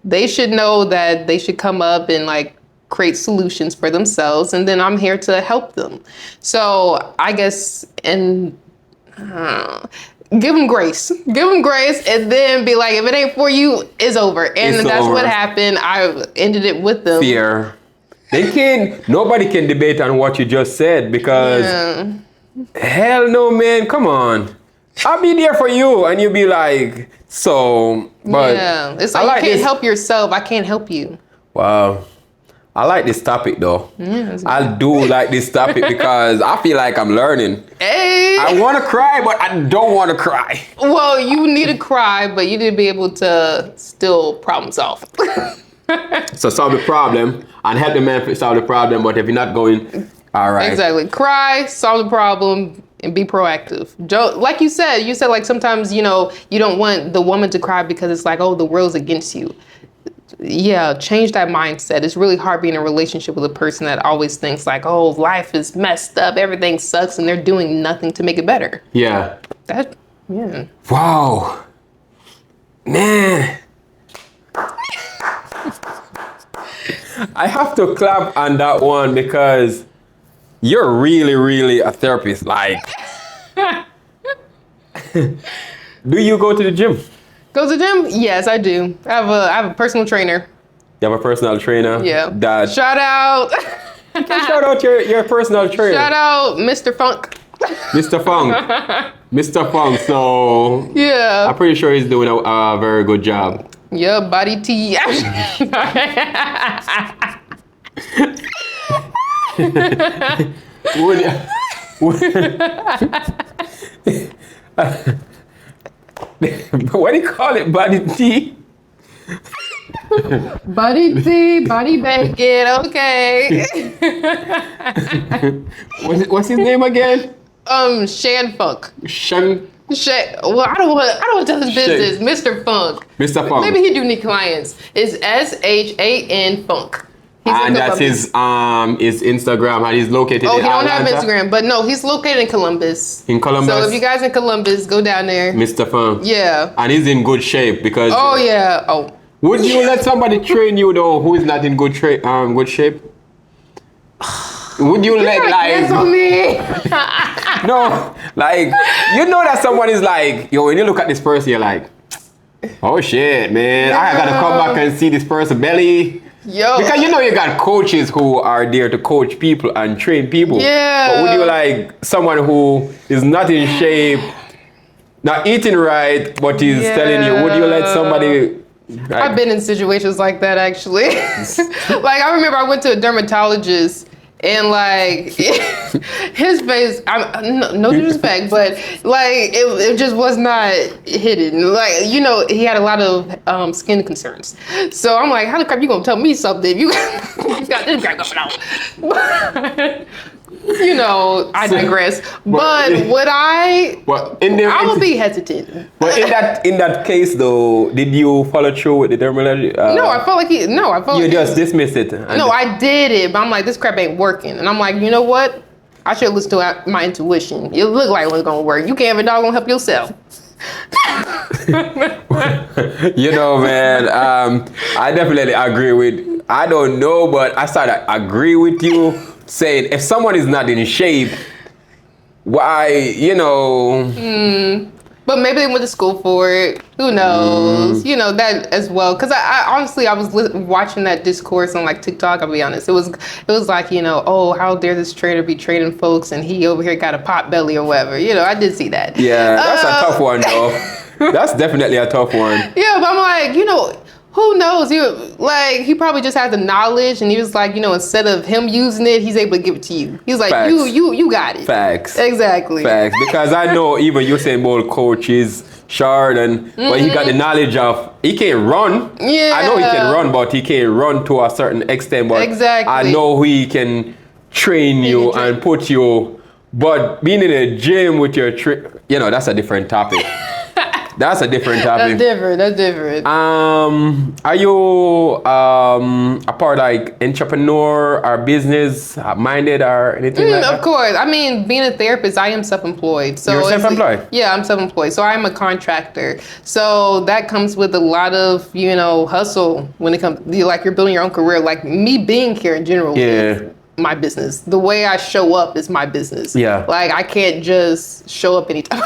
B: They should know that they should come up and like create solutions for themselves, and then I'm here to help them. So I guess, and give them grace, and then be like, if it ain't for you, it's over. And
C: It's
B: that's
C: over.
B: what happened. I ended it with them.
C: Fear. Nobody can debate on what you just said because hell no, man, come on. I'll be there for you, and you'll be like, so, but
B: yeah, it's like, you can't help yourself. I can't help you.
C: Wow. I like this topic though. I do like this topic because I feel like I'm learning.
B: Hey.
C: I want to cry, but I don't want to cry.
B: Well, you need to cry, but you need to be able to still problem solve.
C: So solve the problem and help the man solve the problem, but if you're not going, all right.
B: Exactly. Cry, solve the problem, and be proactive. Like you said like sometimes, you know, you don't want the woman to cry because it's like, oh, the world's against you. Yeah, change that mindset. It's really hard being in a relationship with a person that always thinks like, oh, life is messed up, everything sucks, and they're doing nothing to make it better.
C: Yeah.
B: Yeah.
C: Wow. Man. I have to clap on that one because you're really, really a therapist. Like, do you go to the gym?
B: Go to the gym? Yes, I do. I have a personal trainer.
C: You have a personal trainer?
B: Yeah.
C: That
B: Shout out.
C: shout out your personal trainer.
B: Shout out Mr. Funk.
C: Mr. Funk. Mr. Funk. So
B: Yeah.
C: I'm pretty sure he's doing a very good job.
B: Yeah, body tea.
C: What do you call it? Body tea?
B: Body tea, body bacon, okay.
C: What's his name again?
B: Shan Funk.
C: Well,
B: I don't want to tell his business. Mr. Funk.
C: Mr. Funk.
B: Maybe he do need clients. It's SHAN Funk. He's in
C: And that's
B: Columbus.
C: his Instagram, and he's located in
B: Oh, he don't have
C: Atlanta.
B: Instagram, but no, he's located in Columbus.
C: In Columbus.
B: So if you guys in Columbus, go down there.
C: Mr. Funk.
B: Yeah.
C: And he's in good shape because.
B: Oh yeah. Oh.
C: Would you let somebody train you though who is not in good shape? Would you let
B: Yes, on me.
C: no, like you know that someone is like, yo, when you look at this person, you're like, oh shit, man, I gotta come back and see this person belly.
B: Yo.
C: Because you know you got coaches who are there to coach people and train people.
B: Yeah.
C: But would you like someone who is not in shape, not eating right, but is telling you, would you let somebody
B: I've been in situations like that actually. Like I remember I went to a dermatologist and like his face, no disrespect, but like it just was not hidden. Like, you know, he had a lot of skin concerns. So I'm like, how the crap you gonna tell me something? You got this crap going on. You know, I digress. But would I?
C: Well,
B: I would be hesitant.
C: But in that case, though, did you follow through with the dermatology?
B: No, I felt like
C: you just dismissed it.
B: No, I did it, but I'm like, this crap ain't working, and I'm like, you know what? I should listen to my intuition. It looked like it was gonna work. You can't have a dog gonna help yourself.
C: You know, man, I definitely agree with. I don't know, but I sort of agree with you. Saying if someone is not in shape, why, you know?
B: But maybe they went to school for it. Who knows? You know, that as well. Because I honestly, I was watching that discourse on like TikTok. I'll be honest. It was like, you know, oh, how dare this trader be trading folks and he over here got a pot belly or whatever. You know, I did see that.
C: Yeah, that's a tough one though. That's definitely a tough one.
B: Yeah, but I'm like, you know, who knows? He probably just had the knowledge, and he was like, you know, instead of him using it, he's able to give it to you. He's like,
C: Facts.
B: you got it.
C: Facts.
B: Exactly.
C: Facts. Because I know even Usain Bolt coach is short, and but he got the knowledge of he can't run.
B: Yeah.
C: I know he can run, but he can't run to a certain extent. But
B: exactly.
C: I know he can train you and put you. But being in a gym with your you know, that's a different topic. That's a different topic.
B: That's different.
C: Are you a part like entrepreneur or business minded or anything like that?
B: Of course. I mean, being a therapist, I am self-employed. So
C: You're self-employed?
B: Yeah, I'm self-employed. So I'm a contractor. So that comes with a lot of, you know, hustle when it comes, like you're building your own career. Like me being here in general.
C: Yeah.
B: My business. The way I show up is my business.
C: Yeah.
B: Like I can't just show up anytime.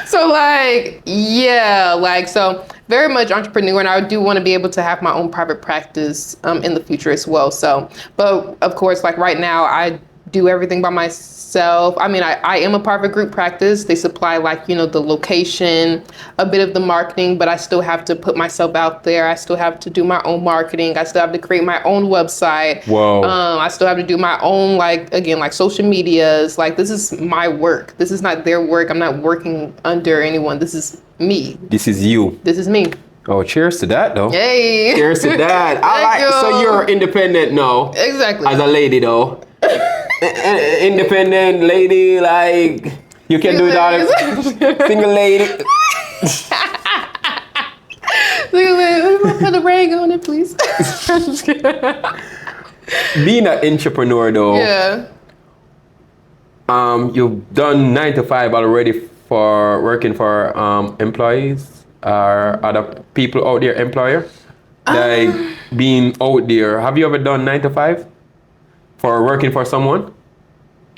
B: So like, yeah, like, so very much entrepreneur, and I do want to be able to have my own private practice in the future as well. So, but of course, like right now I do everything by myself. I mean, I am a part of a group practice. They supply like, you know, the location, a bit of the marketing, but I still have to put myself out there. I still have to do my own marketing. I still have to create my own website.
C: Whoa.
B: I still have to do my own, like, again, like social medias. Like, this is my work. This is not their work. I'm not working under anyone. This is me.
C: This is you.
B: This is me.
C: Oh, cheers to that though.
B: Hey.
C: Cheers to that. So you're independent now.
B: Exactly.
C: As a lady though. Independent lady, like you can do it all. Single lady.
B: Put a ring on it, please.
C: Being an entrepreneur though.
B: Yeah.
C: You've done 9 to 5 already for working for employees or other people out there, employer. Like being out there. Have you ever done 9 to 5 for working for someone?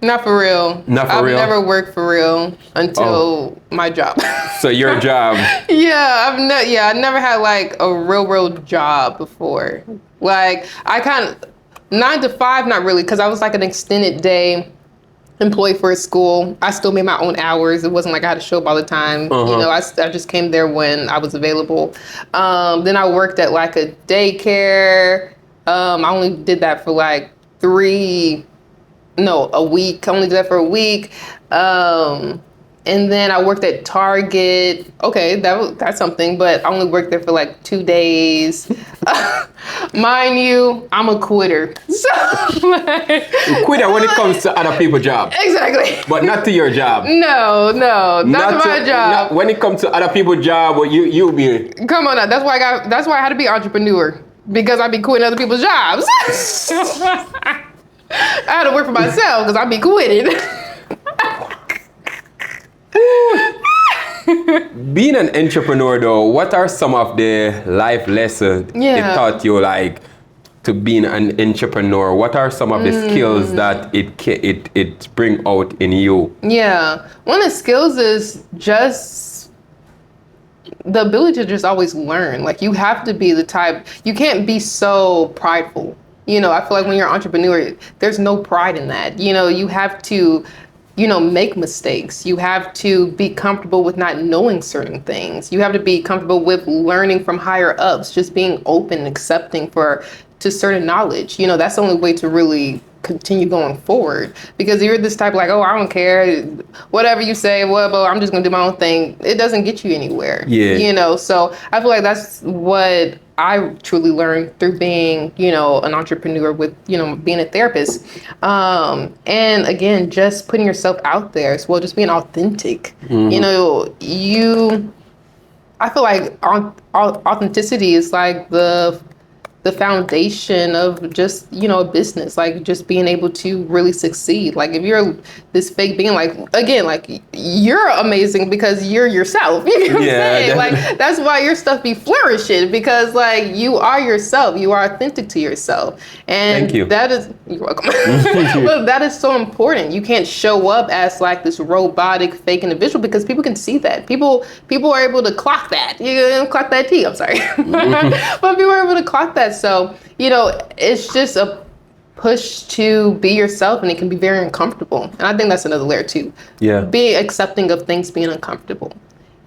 B: Not for real.
C: Not for real?
B: I've never worked for real until my job.
C: So your job.
B: Yeah, I never had like a real job before. Like I kind of 9 to 5, not really, because I was like an extended day employee for a school. I still made my own hours. It wasn't like I had to show up all the time. You know, I just came there when I was available. Then I worked at like a daycare. I only did that for like a week. I only did that for a week. And then I worked at Target. Okay, that's something, but I only worked there for like 2 days. Mind you, I'm a quitter. So,
C: Quitter when it comes to other people's job.
B: Exactly.
C: But not to your job.
B: No, not to my job.
C: When it comes to other people's job, well, you be.
B: Come on now, that's why I had to be an entrepreneur, because I be quitting other people's jobs. I had to work for myself because I be quitting.
C: Being an entrepreneur though, what are some of the life lessons it taught you, like to being an entrepreneur? What are some of the skills that it bring out in you? Yeah,
B: one of the skills is just the ability to just always learn. Like you have to be the type, you can't be so prideful. You know, I feel like when you're an entrepreneur, there's no pride in that. You know, you have to make mistakes. You have to be comfortable with not knowing certain things. You have to be comfortable with learning from higher ups, just being open, accepting to certain knowledge. That's the only way to really continue going forward. Because you're this type like, oh, I don't care, whatever you say, well, I'm just gonna do my own thing. It doesn't get you anywhere.
C: Yeah.
B: So I feel like that's what I truly learned through being, an entrepreneur with, being a therapist. And again, just putting yourself out there as well, just being authentic. I feel like authenticity is like the foundation of just, a business, like just being able to really succeed. Like if you're this fake being, like, again, like you're amazing because you're yourself. You know what I'm saying? Like that's why your stuff be flourishing, because like you are yourself, you are authentic to yourself. And
C: thank you.
B: You're welcome. But that is so important. You can't show up as like this robotic fake individual, because people can see that. People are able to clock that. You clock that T, I'm sorry. But people are able to clock that. So, it's just a push to be yourself, and it can be very uncomfortable. And I think that's another layer too.
C: Yeah.
B: Be accepting of things being uncomfortable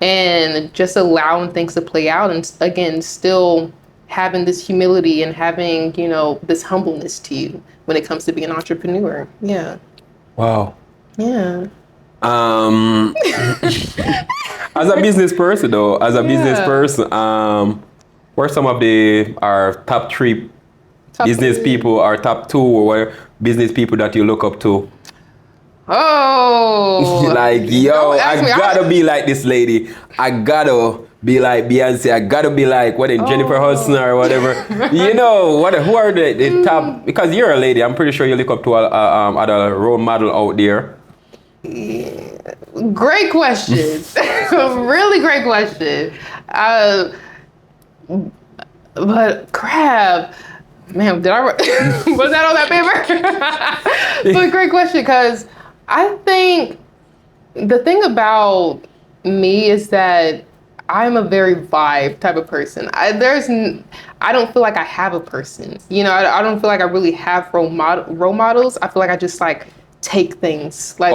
B: and just allowing things to play out. And again, still having this humility and having, this humbleness to you when it comes to being an entrepreneur. Yeah.
C: Wow.
B: Yeah.
C: As a business person though, what are some of our top three business people, or top two, or business people that you look up to?
B: Oh.
C: Like, yo, I gotta be like this lady. I gotta be like Beyonce. I gotta be like Jennifer Hudson or whatever. Who are the top? Because you're a lady, I'm pretty sure you look up to a role model out there.
B: Yeah. Great question. Really great question. But crap, man, did I was that on that paper? But great question, because I think the thing about me is that I'm a very vibe type of person. I don't feel like I have a person. I don't feel like I really have role models. I feel like I just like take things, like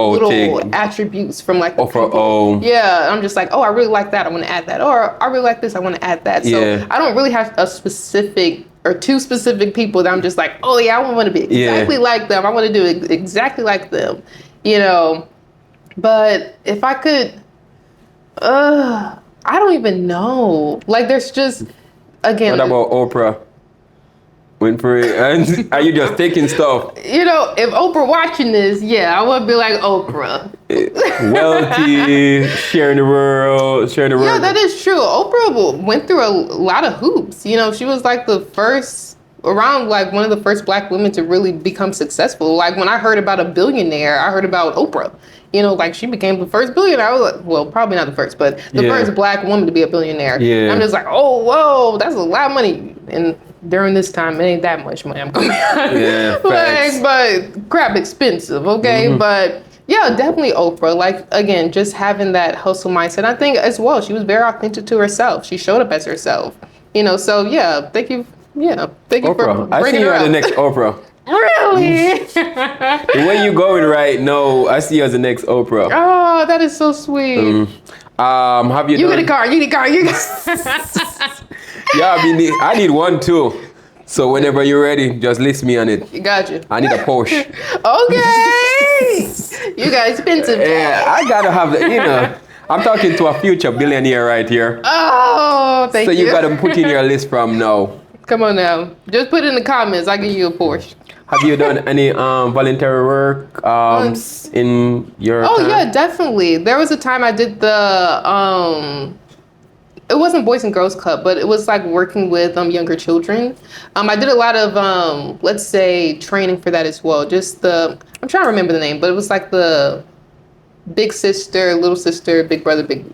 B: attributes from like yeah, I'm just like, oh, I really like that, I want to add that, or I really like this, I want to add that. So I don't really have a specific or two specific people that I'm just like, oh yeah, I want to be exactly like them, I want to do it exactly like them, but if I could, I don't even know, like there's just, again,
C: what about Oprah Winfrey? And are you just taking stuff?
B: If Oprah watching this, I would be like Oprah.
C: Wealthy, sharing the world.
B: Yeah, that is true. Oprah went through a lot of hoops. She was like one of the first Black women to really become successful. Like when I heard about a billionaire, I heard about Oprah. Like she became the first billionaire. I was like, well, probably not the first, but the first Black woman to be a billionaire.
C: Yeah.
B: I'm just like, oh, whoa, that's a lot of money. And during this time, it ain't that much money, I'm gonna be honest.
C: Yeah,
B: but crap expensive, okay? Mm-hmm. But yeah, definitely Oprah. Like, again, just having that hustle mindset. I think as well, she was very authentic to herself. She showed up as herself. So yeah, thank you. Yeah, thank you
C: Oprah.
B: for bringing her up.
C: I see you as the next Oprah.
B: Really?
C: The way you going right now, I see you as the next Oprah.
B: Oh, that is so sweet.
C: Have you?
B: You get a car. You need a car.
C: Yeah, I need one too. So whenever you're ready, just list me on it.
B: Gotcha.
C: I need a Porsche.
B: Okay. You got expensive.
C: Yeah, I gotta have the. I'm talking to a future billionaire right here.
B: Oh, thank you.
C: So you gotta put in your list from now.
B: Come on now. Just put it in the comments. I'll give you a Porsche.
C: Have you done any voluntary work in your time?
B: Yeah, definitely. There was a time I did the it wasn't Boys and Girls Club, but it was like working with younger children. I did a lot of let's say training for that as well. Just I'm trying to remember the name, but it was like the big sister, little sister, big brother, big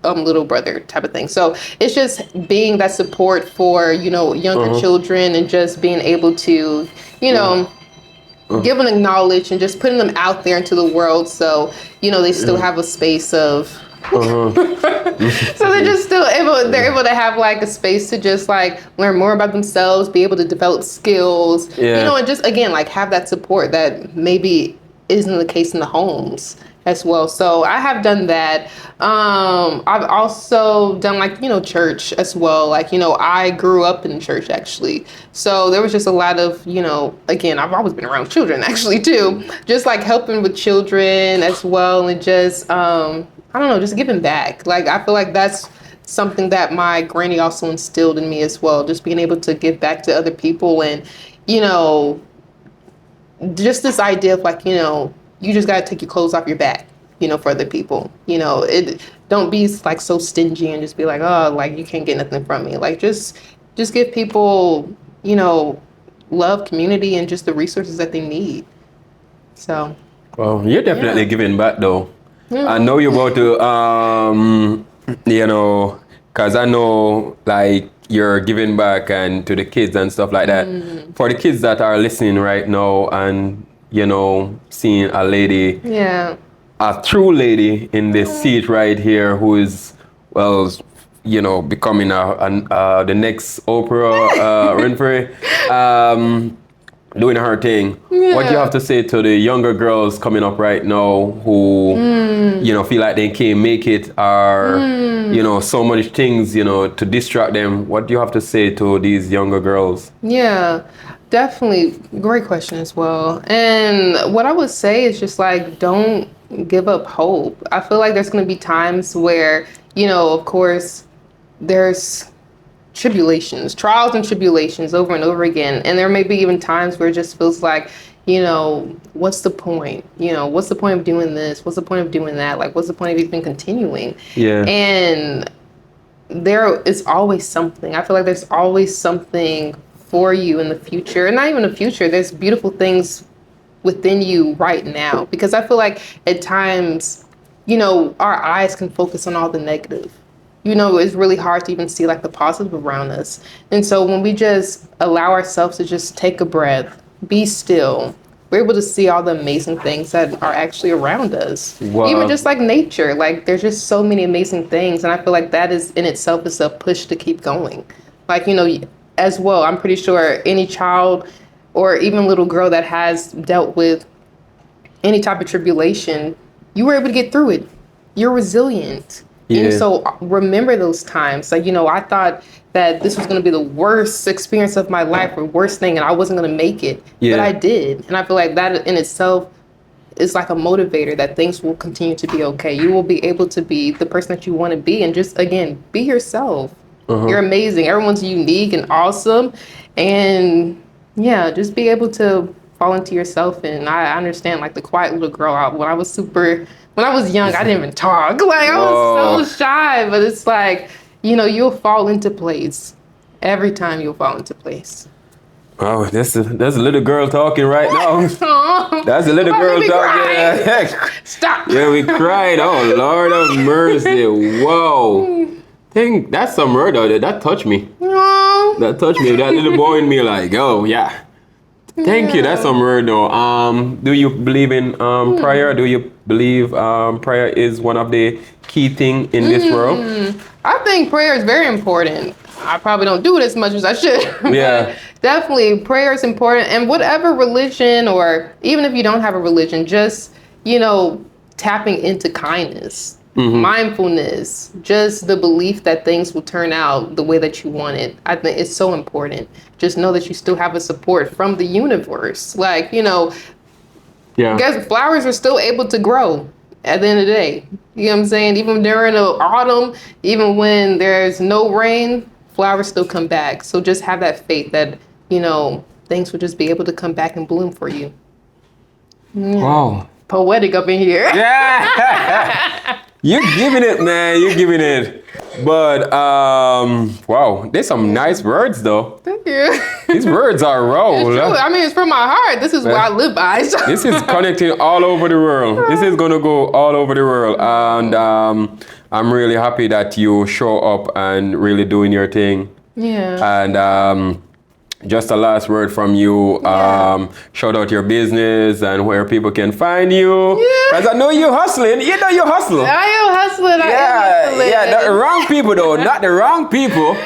B: little brother type of thing. So it's just being that support for, younger children, and just being able to, give them knowledge and just putting them out there into the world. So, they still have a space of, so they're just still they're able to have like a space to just like learn more about themselves, be able to develop skills, and just, again, like have that support that maybe isn't the case in the homes. as well. So I have done that. I've also done church as well. I grew up in church actually. So there was just a lot of, again, I've always been around children actually too. Just like helping with children as well. And just, I don't know, just giving back. Like, I feel like that's something that my granny also instilled in me as well. Just being able to give back to other people and, just this idea of you just got to take your clothes off your back, for other people. Don't be like so stingy and just be like, oh, like you can't get nothing from me. Like just give people, love, community, and just the resources that they need. So.
C: Well, you're definitely giving back though. I know you're about to, because I know like you're giving back and to the kids and stuff like that. For the kids that are listening right now and, seeing a lady, a true lady in this seat right here who is, well, becoming the next Oprah Winfrey, doing her thing. What do you have to say to the younger girls coming up right now who, feel like they can't make it or, so many things, to distract them? What do you have to say to these younger girls?
B: Yeah, definitely. Great question as well. And what I would say is just like, don't give up hope. I feel like there's going to be times where, of course, there's tribulations, trials and tribulations over and over again. And there may be even times where it just feels like, what's the point? What's the point of doing this? What's the point of doing that? Like, what's the point of even continuing?
C: Yeah.
B: And there is always something. I feel like there's always something for you in the future. And not even the future. There's beautiful things within you right now. Because I feel like at times, our eyes can focus on all the negative. It's really hard to even see like the positive around us. And so when we just allow ourselves to just take a breath, be still, we're able to see all the amazing things that are actually around us.
C: Wow.
B: Even just like nature, like there's just so many amazing things. And I feel like that is in itself is a push to keep going. Like, as well, I'm pretty sure any child or even little girl that has dealt with any type of tribulation, you were able to get through it. You're resilient.
C: Yeah.
B: And so remember those times. Like, I thought that this was going to be the worst experience of my life or worst thing, and I wasn't going to make it.
C: Yeah.
B: But I did. And I feel like that in itself is like a motivator that things will continue to be okay. You will be able to be the person that you want to be and just, again, be yourself. You're amazing. Everyone's unique and awesome. And yeah, just be able to fall into yourself. And I understand like the quiet little girl when I was young, I didn't even talk. Like I was so shy, but it's like, you'll fall into place. Every time you'll fall into place.
C: Oh, that's a little girl talking right now. That's a little girl talking.
B: Stop.
C: Yeah, we cried. Oh, Lord of mercy. Whoa. Dang, that's some word out there. That touched me. That touched me. That little boy in me like, oh, yeah. Thank you. That's some word though. Do you believe in prayer? Do you believe prayer is one of the key thing in this world?
B: I think prayer is very important. I probably don't do it as much as I should.
C: Yeah.
B: Definitely prayer is important. And whatever religion, or even if you don't have a religion, just, tapping into kindness. Mindfulness, just the belief that things will turn out the way that you want it. I think it's so important. Just know that you still have a support from the universe. Like, guess flowers are still able to grow at the end of the day. You know what I'm saying? Even during the autumn, even when there's no rain, flowers still come back. So just have that faith that, things will just be able to come back and bloom for you.
C: Wow.
B: Poetic up in here.
C: Yeah. You're giving it, man. You're giving it. But, wow, there's some nice words, though.
B: Thank you.
C: These words are raw.
B: It's true. I mean, it's from my heart. This is what I live by. So.
C: This is connecting all over the world. This is going to go all over the world. And I'm really happy that you show up and really doing your thing.
B: Yeah.
C: And just a last word from you. Shout out your business and where people can find you.
B: Yeah.
C: Because I know you hustling. You know you hustle.
B: I am hustling. I am hustling.
C: Yeah, the wrong people though, not the wrong people.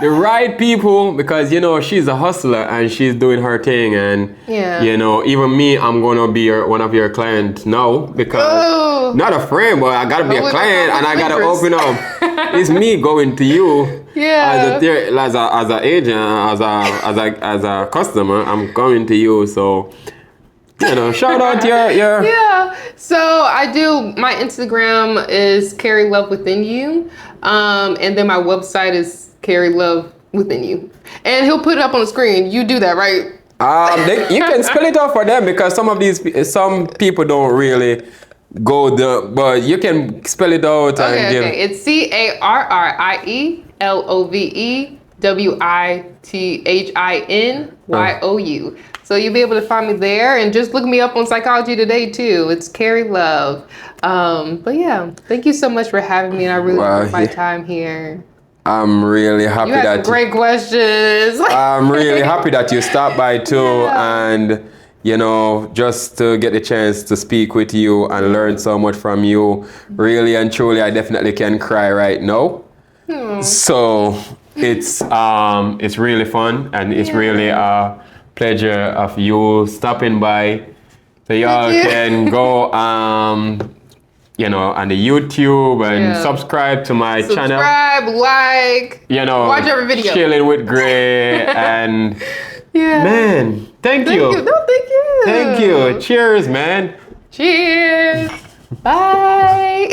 C: The right people, because you know she's a hustler and she's doing her thing, and you know even me, I'm gonna be one of your clients now because not a friend, but I gotta be a client and I gotta open up. It's me going to you as a agent, as a customer. I'm going to you, so you know, shout out to your
B: Yeah. So I do. My Instagram is Carrie Love Within You, and then my website is Carrie Love Within You, and he'll put it up on the screen. You do that, right?
C: You can spell it out for them because some people don't really go but you can spell it out.
B: Okay. It's CarrieLovewithinYou. So you'll be able to find me there, and just look me up on Psychology Today too. It's Carrie Love. But yeah, thank you so much for having me, and I really enjoyed my time here.
C: I'm really happy
B: you had some great questions.
C: I'm really happy that you stopped by too, and you know, just to get the chance to speak with you and learn so much from you. Really and truly, I definitely can cry right now. So it's really fun, and it's really a pleasure of you stopping by. So y'all can go you know, on the YouTube and subscribe to my channel.
B: Subscribe, like,
C: you know,
B: watch every video.
C: Chilling with Gray and man, thank you.
B: No, thank you.
C: Thank you. Cheers, man.
B: Cheers. Bye.